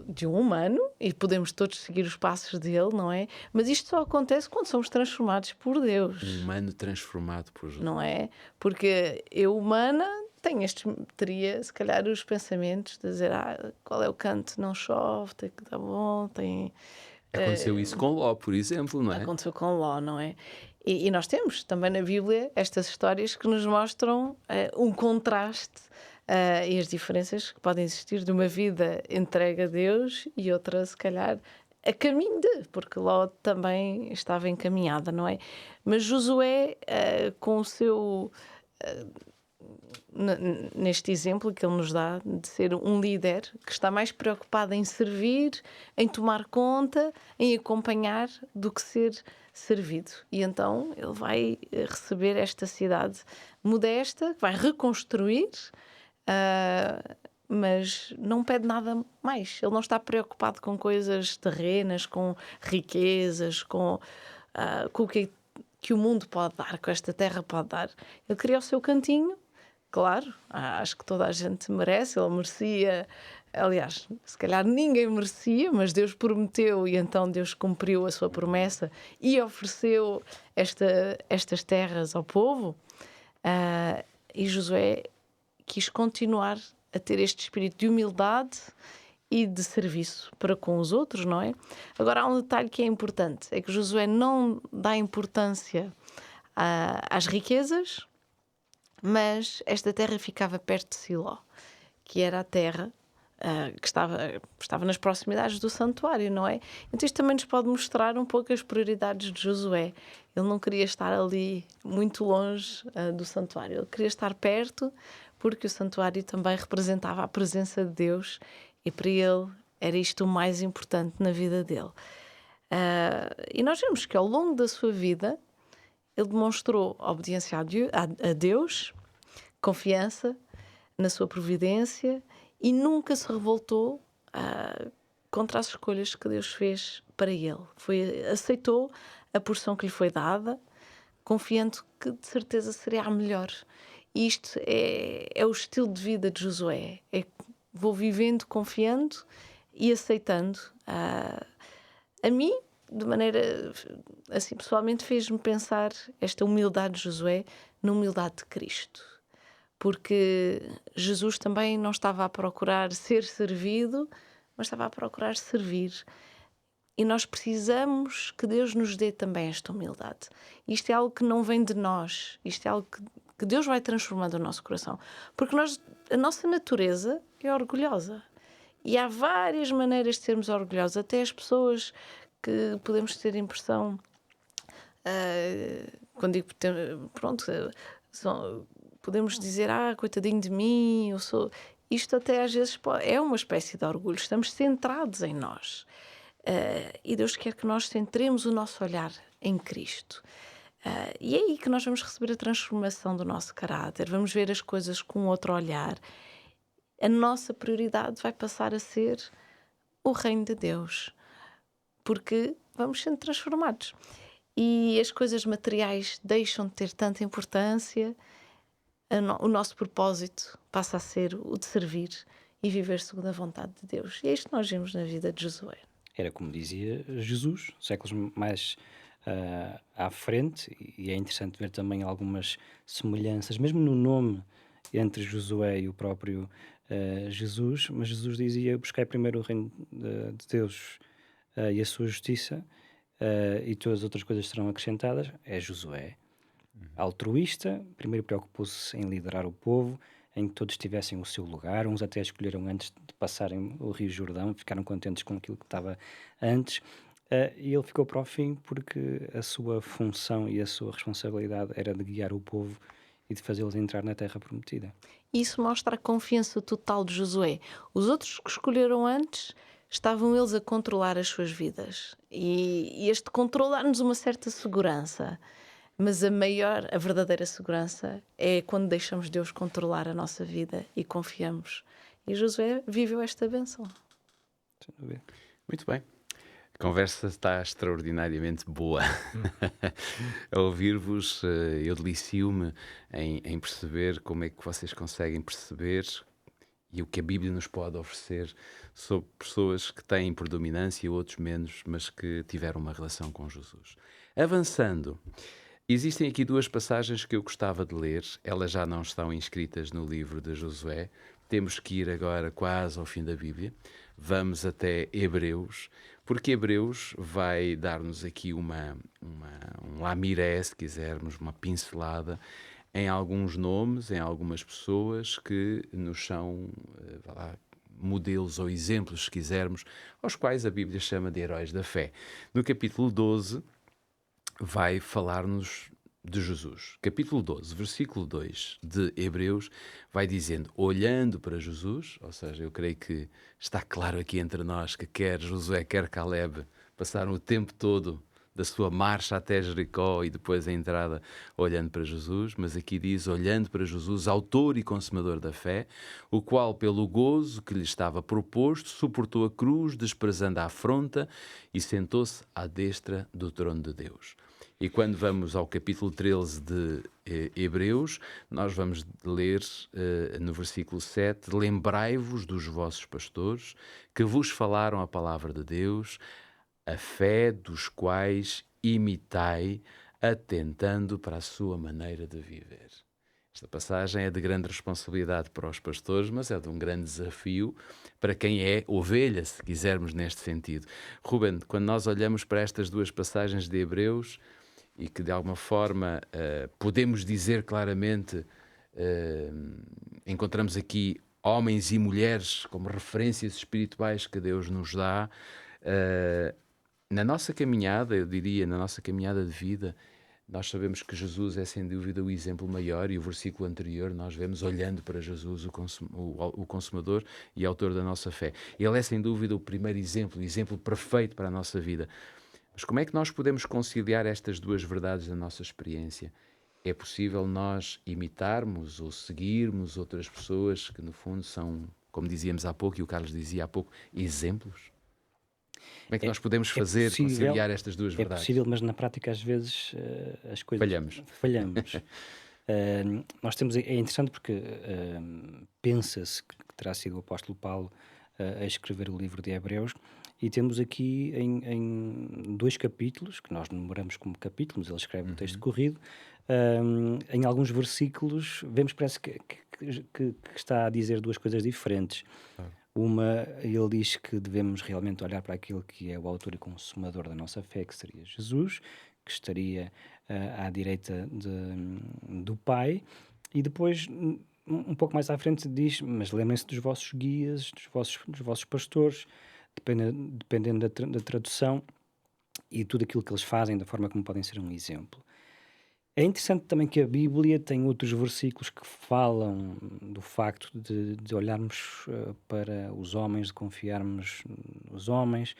de um humano e podemos todos seguir os passos dele, não é? Mas isto só acontece quando somos transformados por Deus. Um humano transformado por Josué. Não é? Porque eu, humana, teria se calhar os pensamentos de dizer: qual é o canto? Não chove, tem que dar bom, tem... Aconteceu isso com Ló, por exemplo, não é? Aconteceu com Ló, não é? E nós temos também na Bíblia estas histórias que nos mostram um contraste e as diferenças que podem existir de uma vida entregue a Deus e outra, se calhar, a caminho porque Ló também estava encaminhada, não é? Mas Josué, com o seu... neste exemplo que ele nos dá de ser um líder que está mais preocupado em servir, em tomar conta, em acompanhar, do que ser servido. E então ele vai receber esta cidade modesta, que vai reconstruir, mas não pede nada mais. Ele não está preocupado com coisas terrenas, com riquezas, com o que o mundo pode dar, que esta terra pode dar. Ele queria o seu cantinho. Claro, acho que toda a gente merece, ele merecia, aliás, se calhar ninguém merecia, mas Deus prometeu e então Deus cumpriu a sua promessa e ofereceu estas terras ao povo. E Josué quis continuar a ter este espírito de humildade e de serviço para com os outros, não é? Agora, há um detalhe que é importante, é que Josué não dá importância às riquezas, mas esta terra ficava perto de Siló, que era a terra que estava nas proximidades do santuário, não é? Então isto também nos pode mostrar um pouco as prioridades de Josué. Ele não queria estar ali muito longe do santuário, ele queria estar perto, porque o santuário também representava a presença de Deus e para ele era isto o mais importante na vida dele. E nós vemos que ao longo da sua vida ele demonstrou obediência a Deus, confiança na sua providência e nunca se revoltou contra as escolhas que Deus fez para ele. Aceitou a porção que lhe foi dada, confiando que de certeza seria a melhor. E isto é o estilo de vida de Josué. Vou vivendo, confiando e aceitando. A mim, de maneira assim, pessoalmente, fez-me pensar esta humildade de Josué na humildade de Cristo. porque Jesus também não estava a procurar ser servido, mas estava a procurar servir. E nós precisamos que Deus nos dê também esta humildade. Isto é algo que não vem de nós, isto é algo que Deus vai transformando o nosso coração. Porque a nossa natureza é orgulhosa. E há várias maneiras de sermos orgulhosos, até as pessoas que podemos ter a impressão, quando digo, pronto, podemos dizer, coitadinho de mim, eu sou... Isto até às vezes é uma espécie de orgulho, estamos centrados em nós. E Deus quer que nós centremos o nosso olhar em Cristo. E é aí que nós vamos receber a transformação do nosso caráter, vamos ver as coisas com outro olhar. A nossa prioridade vai passar a ser o reino de Deus, porque vamos sendo transformados. E as coisas materiais deixam de ter tanta importância, o nosso propósito passa a ser o de servir e viver segundo a vontade de Deus. E é isto que nós vemos na vida de Josué. Era como dizia Jesus, séculos mais à frente, e é interessante ver também algumas semelhanças, mesmo no nome, entre Josué e o próprio Jesus. Mas Jesus dizia: buscai primeiro o reino de Deus e a sua justiça, e todas as outras coisas serão acrescentadas. É Josué, altruísta, primeiro preocupou-se em liderar o povo, em que todos tivessem o seu lugar. Uns até escolheram antes de passarem o Rio Jordão, ficaram contentes com aquilo que estava antes. E ele ficou para o fim porque a sua função e a sua responsabilidade era de guiar o povo e de fazê-los entrar na Terra Prometida. Isso mostra a confiança total de Josué. Os outros que escolheram antes estavam eles a controlar as suas vidas. E este controle dá-nos uma certa segurança. Mas a verdadeira segurança é quando deixamos Deus controlar a nossa vida e confiamos. E Josué viveu esta bênção. Sem dúvida. Muito bem. A conversa está extraordinariamente boa. A ouvir-vos, eu delicio-me em perceber como é que vocês conseguem perceber e o que a Bíblia nos pode oferecer sobre pessoas que têm predominância e outros menos, mas que tiveram uma relação com Jesus. Avançando, existem aqui duas passagens que eu gostava de ler. Elas já não estão inscritas no livro de Josué. Temos que ir agora quase ao fim da Bíblia. Vamos até Hebreus, porque Hebreus vai dar-nos aqui um lamiré, se quisermos, uma pincelada em alguns nomes, em algumas pessoas que nos são modelos ou exemplos, se quisermos, aos quais a Bíblia chama de heróis da fé. No capítulo 12 vai falar-nos de Jesus. Capítulo 12, versículo 2 de Hebreus vai dizendo: olhando para Jesus, ou seja, eu creio que está claro aqui entre nós que quer Josué, quer Caleb passaram o tempo todo da sua marcha até Jericó e depois a entrada olhando para Jesus, mas aqui diz: olhando para Jesus, autor e consumador da fé, o qual pelo gozo que lhe estava proposto suportou a cruz, desprezando a afronta, e sentou-se à destra do trono de Deus. E quando vamos ao capítulo 13 de Hebreus, nós vamos ler no versículo 7: lembrai-vos dos vossos pastores, que vos falaram a palavra de Deus, a fé dos quais imitai, atentando para a sua maneira de viver. Esta passagem é de grande responsabilidade para os pastores, mas é de um grande desafio para quem é ovelha, se quisermos, neste sentido. Ruben, quando nós olhamos para estas duas passagens de Hebreus, e que de alguma forma podemos dizer claramente, encontramos aqui homens e mulheres como referências espirituais que Deus nos dá, na nossa caminhada, eu diria, na nossa caminhada de vida, nós sabemos que Jesus é sem dúvida o exemplo maior, e o versículo anterior nós vemos olhando para Jesus, o consumador e autor da nossa fé. Ele é sem dúvida o primeiro exemplo, o exemplo perfeito para a nossa vida. Mas como é que nós podemos conciliar estas duas verdades na nossa experiência? É possível nós imitarmos ou seguirmos outras pessoas que, no fundo, são, como dizíamos há pouco, e o Carlos dizia há pouco, exemplos? Como é que nós podemos fazer, conciliar estas duas verdades? É possível, mas na prática, às vezes, as coisas... Falhamos. Nós temos... É interessante porque pensa-se que terá sido o apóstolo Paulo a escrever o livro de Hebreus. E temos aqui em 2 capítulos, que nós numeramos como capítulos, ele escreve um texto corrido, em alguns versículos, vemos, parece que está a dizer 2 coisas diferentes. Uma, ele diz que devemos realmente olhar para aquele que é o autor e consumador da nossa fé, que seria Jesus, que estaria à direita do Pai, e depois, um pouco mais à frente, diz: mas lembrem-se dos vossos guias, dos vossos pastores, dependendo da tradução, e tudo aquilo que eles fazem, da forma como podem ser um exemplo. É interessante também que a Bíblia tem outros versículos que falam do facto de olharmos para os homens, de confiarmos nos homens.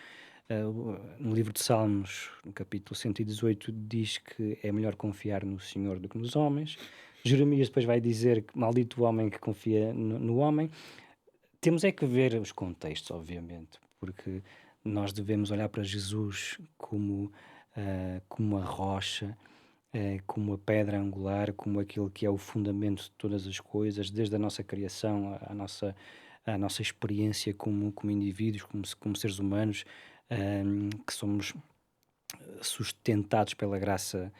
No livro de Salmos, no capítulo 118, diz que é melhor confiar no Senhor do que nos homens. Jeremias depois vai dizer que maldito o homem que confia no homem. Temos é que ver os contextos, obviamente, porque nós devemos olhar para Jesus como a rocha, como a pedra angular, como aquilo que é o fundamento de todas as coisas, desde a nossa criação, à nossa experiência como indivíduos, como seres humanos, que somos sustentados pela graça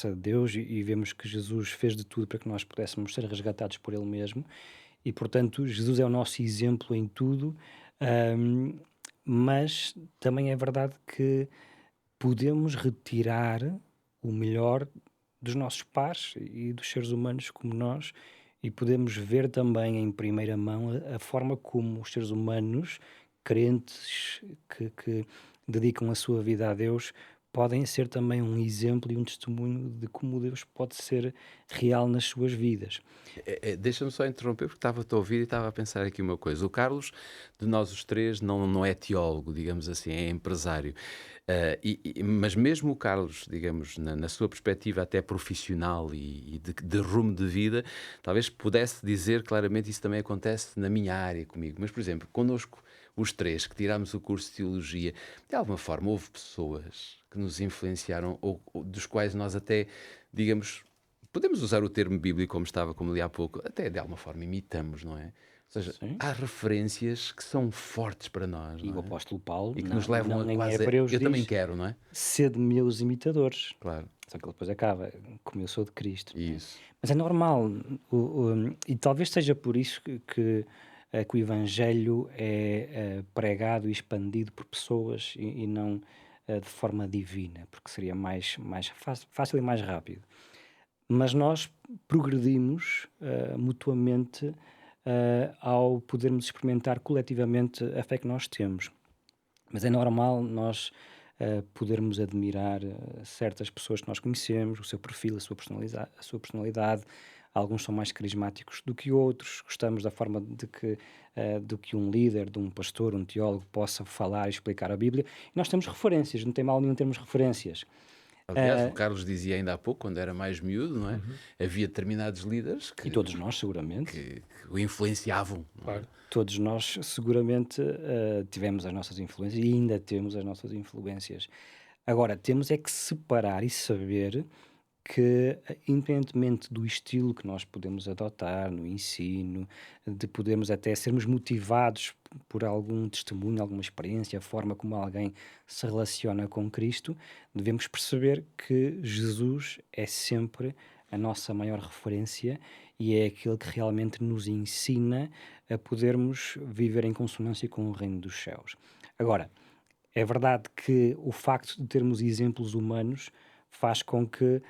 de Deus, e vemos que Jesus fez de tudo para que nós pudéssemos ser resgatados por Ele mesmo, e portanto Jesus é o nosso exemplo em tudo, mas também é verdade que podemos retirar o melhor dos nossos pares e dos seres humanos como nós, e podemos ver também em primeira mão a forma como os seres humanos crentes que dedicam a sua vida a Deus podem ser também um exemplo e um testemunho de como Deus pode ser real nas suas vidas. Deixa-me só interromper, porque estava-te a ouvir e estava a pensar aqui uma coisa. O Carlos, de nós os três, não é teólogo, digamos assim, é empresário. Mas mesmo o Carlos, digamos, na sua perspectiva até profissional e de rumo de vida, talvez pudesse dizer claramente: isso também acontece na minha área comigo. Mas, por exemplo, connosco, os três que tirámos o curso de Teologia, de alguma forma houve pessoas que nos influenciaram, ou dos quais nós até, digamos, podemos usar o termo bíblico como li há pouco, até de alguma forma imitamos, não é? Ou seja, Sim. há referências que são fortes para nós, E não o é? apóstolo Paulo, E que nos levam a em quase... Hebreus, Eu também diz: quero, não é? sede meus imitadores. Claro, Só que ele depois acaba, como eu sou de Cristo. isso. Mas é normal, e talvez seja por isso que o Evangelho é pregado e expandido por pessoas e não de forma divina, porque seria mais fácil e mais rápido. Mas nós progredimos mutuamente ao podermos experimentar coletivamente a fé que nós temos. Mas é normal nós podermos admirar certas pessoas que nós conhecemos, o seu perfil, a sua personalidade. Alguns são mais carismáticos do que outros, gostamos da forma do que um líder, de um pastor, um teólogo possa falar e explicar a Bíblia. E nós temos referências, não tem mal nenhum termos referências. Aliás, o Carlos dizia ainda há pouco, quando era mais miúdo, não é? Havia determinados líderes E todos nós, seguramente. que o influenciavam. Não é? Claro. Todos nós, seguramente, tivemos as nossas influências e ainda temos as nossas influências. Agora, temos é que separar e saber que, independentemente do estilo que nós podemos adotar no ensino, de podermos até sermos motivados por algum testemunho, alguma experiência, a forma como alguém se relaciona com Cristo, devemos perceber que Jesus é sempre a nossa maior referência e é aquele que realmente nos ensina a podermos viver em consonância com o reino dos céus. Agora, é verdade que o facto de termos exemplos humanos faz com que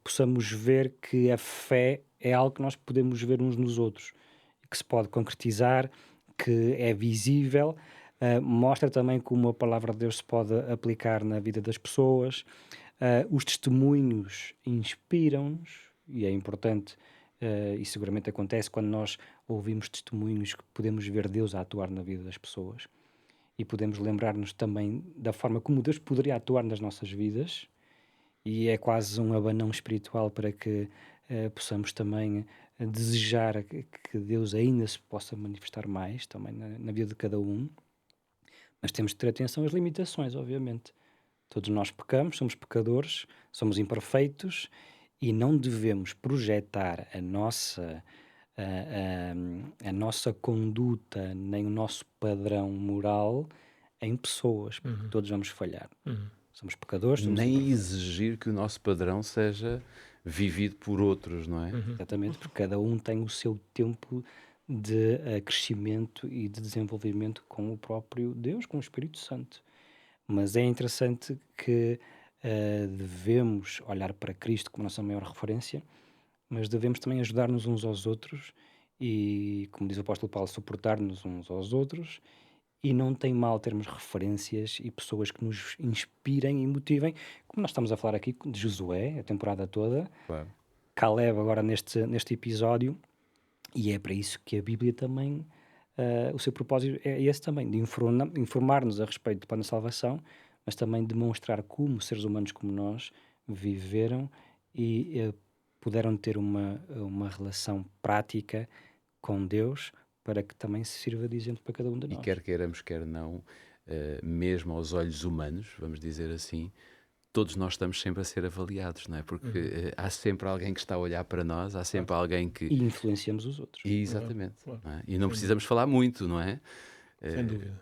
possamos ver que a fé é algo que nós podemos ver uns nos outros, que se pode concretizar, que é visível, mostra também como a palavra de Deus se pode aplicar na vida das pessoas. Os testemunhos inspiram-nos, e é importante, e seguramente acontece quando nós ouvimos testemunhos, que podemos ver Deus a atuar na vida das pessoas e podemos lembrar-nos também da forma como Deus poderia atuar nas nossas vidas, e é quase um abanão espiritual para que possamos também desejar que Deus ainda se possa manifestar mais também na vida de cada um. Mas temos de ter atenção às limitações, obviamente. Todos nós pecamos, somos pecadores, somos imperfeitos e não devemos projetar a nossa a nossa conduta, nem o nosso padrão moral em pessoas, porque todos vamos falhar. Somos pecadores, somos Nem exigir que o nosso padrão seja vivido por outros, não é? exatamente, porque cada um tem o seu tempo de crescimento e de desenvolvimento com o próprio Deus, com o Espírito Santo. Mas é interessante que devemos olhar para Cristo como nossa maior referência, mas devemos também ajudar-nos uns aos outros e, como diz o apóstolo Paulo, suportar-nos uns aos outros. E não tem mal termos referências e pessoas que nos inspirem e motivem, como nós estamos a falar aqui de Josué, a temporada toda, Claro. Caleb agora neste episódio, e é para isso que a Bíblia também, o seu propósito é esse também, de informar-nos a respeito do plano de salvação, mas também demonstrar como seres humanos como nós viveram e puderam ter uma relação prática com Deus, para que também se sirva de exemplo para cada um de E nós. quer queiramos, quer não, mesmo aos olhos humanos, vamos dizer assim, todos nós estamos sempre a ser avaliados, não é? Porque há sempre alguém que está a olhar para nós, há sempre alguém que... E influenciamos os outros. Exatamente. Claro. Não é? E não precisamos falar muito, não é? Sem dúvida.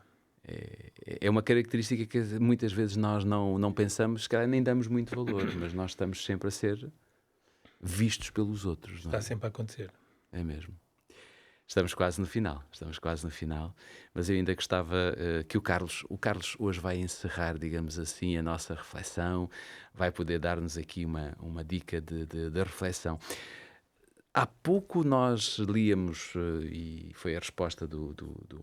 É uma característica que muitas vezes nós não pensamos, se calhar nem damos muito valor, mas nós estamos sempre a ser vistos pelos outros, não é? Está sempre a acontecer. É mesmo. Estamos quase no final, mas eu ainda gostava que o Carlos hoje vai encerrar, digamos assim, a nossa reflexão, vai poder dar-nos aqui uma dica de reflexão. Há pouco nós líamos, e foi a resposta do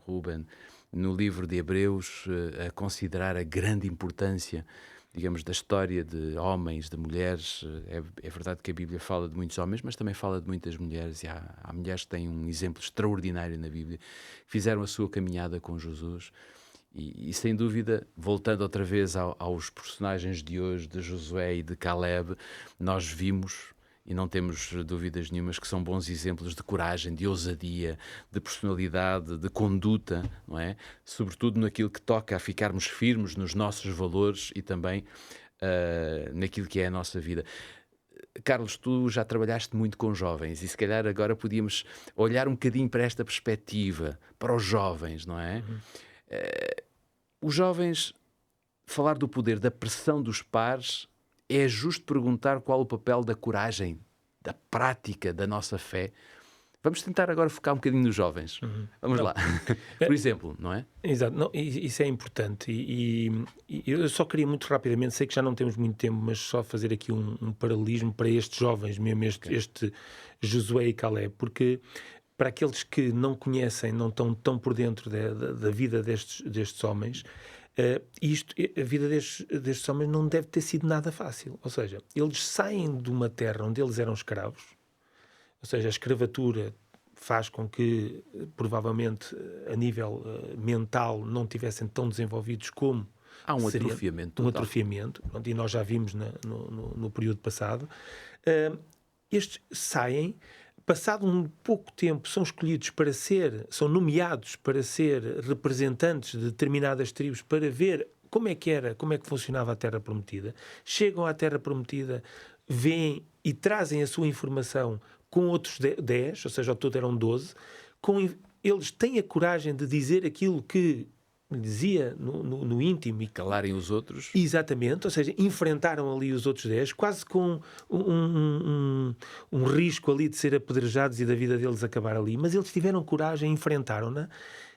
Ruben, no livro de Hebreus, a considerar a grande importância, digamos, da história de homens, de mulheres. É verdade que a Bíblia fala de muitos homens, mas também fala de muitas mulheres, e há mulheres que têm um exemplo extraordinário na Bíblia, que fizeram a sua caminhada com Jesus. E sem dúvida, voltando outra vez aos personagens de hoje, de Josué e de Caleb, nós vimos, e não temos dúvidas nenhumas, que são bons exemplos de coragem, de ousadia, de personalidade, de conduta, não é? Sobretudo naquilo que toca a ficarmos firmes nos nossos valores e também naquilo que é a nossa vida. Carlos, tu já trabalhaste muito com jovens e se calhar agora podíamos olhar um bocadinho para esta perspectiva, para os jovens, não é? Os jovens, falar do poder da pressão dos pares, é justo perguntar qual o papel da coragem, da prática da nossa fé. Vamos tentar agora focar um bocadinho nos jovens. Vamos lá. Por exemplo, não é? Exato, não, isso é importante e eu só queria muito rapidamente, sei que já não temos muito tempo, mas só fazer aqui um paralelismo para estes jovens mesmo, este Josué e Caleb, porque para aqueles que não conhecem, não estão tão por dentro da vida destes homens, a vida destes homens não deve ter sido nada fácil. Ou seja, eles saem de uma terra onde eles eram escravos, ou seja, a escravatura faz com que, provavelmente, a nível mental, não tivessem tão desenvolvidos como Há um seria atrofiamento um total. atrofiamento, pronto, e nós já vimos no período passado. Estes saem, passado um pouco tempo, são nomeados para ser representantes de determinadas tribos, para ver como é que funcionava a Terra Prometida. Chegam à Terra Prometida, veem e trazem a sua informação com outros 10, ou seja, ao todo eram 12, eles têm a coragem de dizer aquilo que dizia no íntimo. Calarem os outros. Exatamente, ou seja, enfrentaram ali os outros 10, quase com um risco ali de ser apedrejados e da vida deles acabar ali, mas eles tiveram coragem, enfrentaram-na.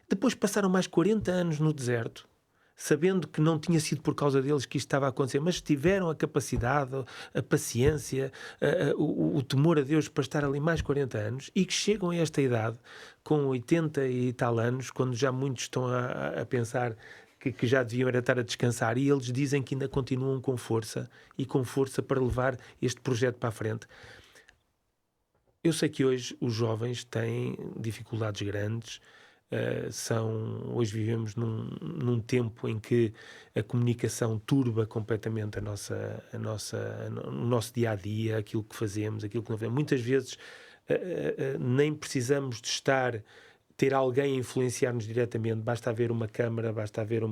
Depois passaram mais 40 anos no deserto, sabendo que não tinha sido por causa deles que isto estava a acontecer, mas tiveram a capacidade, a paciência, o temor a Deus para estar ali mais 40 anos, e que chegam a esta idade, com 80 e tal anos, quando já muitos estão a pensar que já deviam era estar a descansar, e eles dizem que ainda continuam com força para levar este projeto para a frente. Eu sei que hoje os jovens têm dificuldades grandes. Hoje vivemos num tempo em que a comunicação turba completamente o nosso dia-a-dia, aquilo que fazemos, aquilo que não vemos. Muitas vezes nem precisamos de ter alguém a influenciar-nos diretamente, basta haver uma câmara, basta haver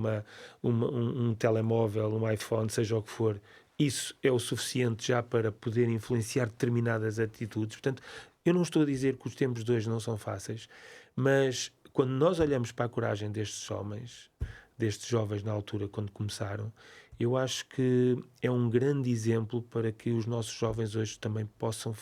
um telemóvel, um iPhone, seja o que for. Isso é o suficiente já para poder influenciar determinadas atitudes. Portanto, Eu não estou a dizer que os tempos de hoje não são fáceis, mas quando nós olhamos para a coragem destes homens, destes jovens na altura, quando começaram, eu acho que é um grande exemplo para que os nossos jovens hoje também possam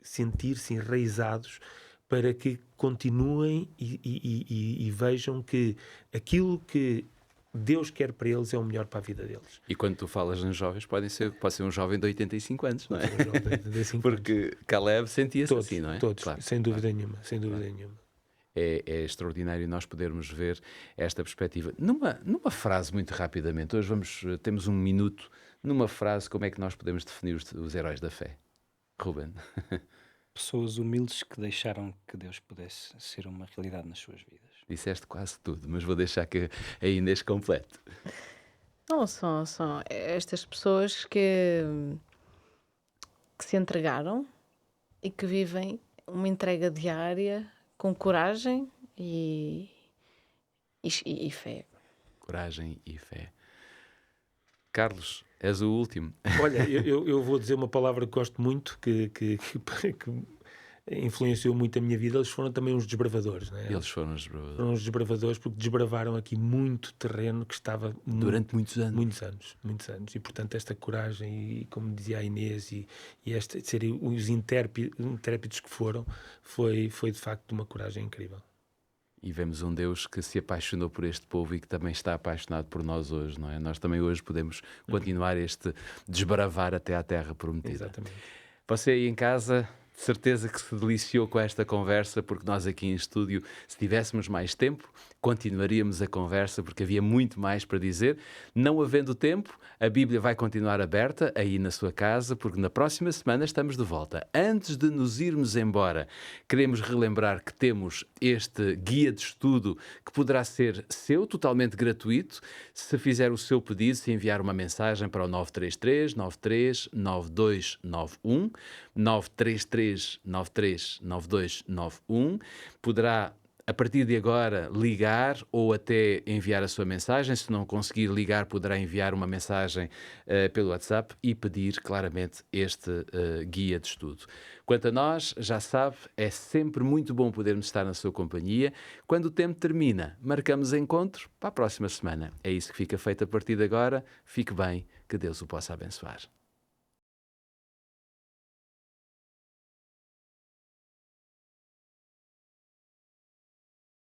sentir-se enraizados, para que continuem e vejam que aquilo que Deus quer para eles é o melhor para a vida deles. E quando tu falas nos jovens, pode ser um jovem de 85 anos, não é? Um jovem de 85 Porque Caleb sentia-se todos, assim, não é? todos, Claro, sem dúvida nenhuma, sem dúvida nenhuma. É extraordinário nós podermos ver esta perspectiva. Numa frase, muito rapidamente, hoje temos um minuto, numa frase, como é que nós podemos definir os heróis da fé? Ruben? Pessoas humildes que deixaram que Deus pudesse ser uma realidade nas suas vidas. Disseste quase tudo, mas vou deixar que a Inês complete. Não, são estas pessoas que se entregaram e que vivem uma entrega diária com coragem e fé. Coragem e fé. Carlos, és o último. Olha, eu vou dizer uma palavra que gosto muito, que influenciou muito a minha vida. Eles foram também uns desbravadores, não é? Eles foram os desbravadores. Foram uns desbravadores porque desbravaram aqui muito terreno que estava Durante muitos anos. Muitos anos. E, portanto, esta coragem, e como dizia a Inês, e esta, de serem os intérpretes que foram, foi de facto uma coragem incrível. E vemos um Deus que se apaixonou por este povo e que também está apaixonado por nós hoje, não é? Nós também hoje podemos continuar este desbravar até à terra prometida. Exatamente. Você aí em casa, de certeza que se deliciou com esta conversa, porque nós aqui em estúdio, se tivéssemos mais tempo, continuaríamos a conversa, porque havia muito mais para dizer. Não havendo tempo, a Bíblia vai continuar aberta aí na sua casa, porque na próxima semana estamos de volta. Antes de nos irmos embora, queremos relembrar que temos este guia de estudo que poderá ser seu, totalmente gratuito, se fizer o seu pedido, se enviar uma mensagem para o 933 93 9291, 933 93 9291. Poderá, a partir de agora, ligar ou até enviar a sua mensagem. Se não conseguir ligar, poderá enviar uma mensagem pelo WhatsApp e pedir claramente este guia de estudo. Quanto a nós, já sabe, é sempre muito bom podermos estar na sua companhia. Quando o tempo termina, marcamos encontro para a próxima semana. É isso que fica feito a partir de agora. Fique bem, que Deus o possa abençoar.